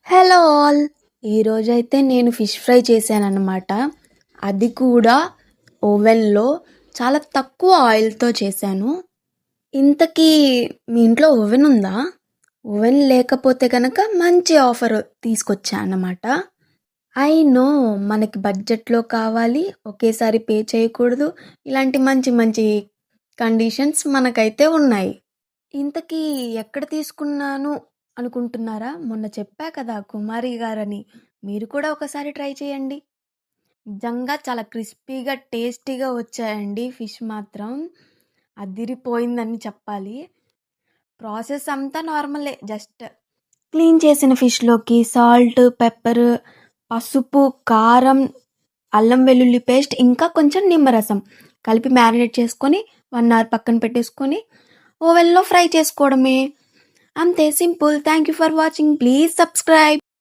Hello all! ఈరోజైతే నేను fish fry చేశానన్నమాట. అది కూడా ఓవెన్‌లో చాలా తక్కువ ఆయిల్‌తో చేశాను. ఇంతకీ మీ ఇంట్లో ఓవెన్ ఉందా? ఓవెన్ లేకపోతే గనక మంచి ఆఫర్ తీసుకొచ్చా అన్నమాట. ఐ నో మనకి బడ్జెట్‌లో కావాలి, ఒకేసారి పే చేయకూడదు. ఇలాంటి మంచి మంచి కండిషన్స్ మనకైతే ఉన్నాయి. ఇంతకీ ఎక్కడ తీసుకున్నాను అనుకుంటున్నారా? మొన్న చెప్పా కదా కుమారి గారని. మీరు కూడా ఒకసారి ట్రై చేయండి. నిజంగా చాలా క్రిస్పీగా, టేస్టీగా వచ్చాయండి ఫిష్ మాత్రం. అదిరిపోయిందని చెప్పాలి. ప్రాసెస్ అంతా నార్మలే. జస్ట్ క్లీన్ చేసిన ఫిష్‌లోకి సాల్ట్, పెప్పర్, పసుపు, కారం, అల్లం వెల్లుల్లి పేస్ట్ ఇంకా కొంచెం నిమ్మరసం కలిపి మ్యారినేట్ చేసుకొని 1 అవర్ పక్కన పెట్టేసుకొని ఓవెన్‌లో ఫ్రై చేసుకోవడమే. అంతే simple. Thank you for watching. Please subscribe.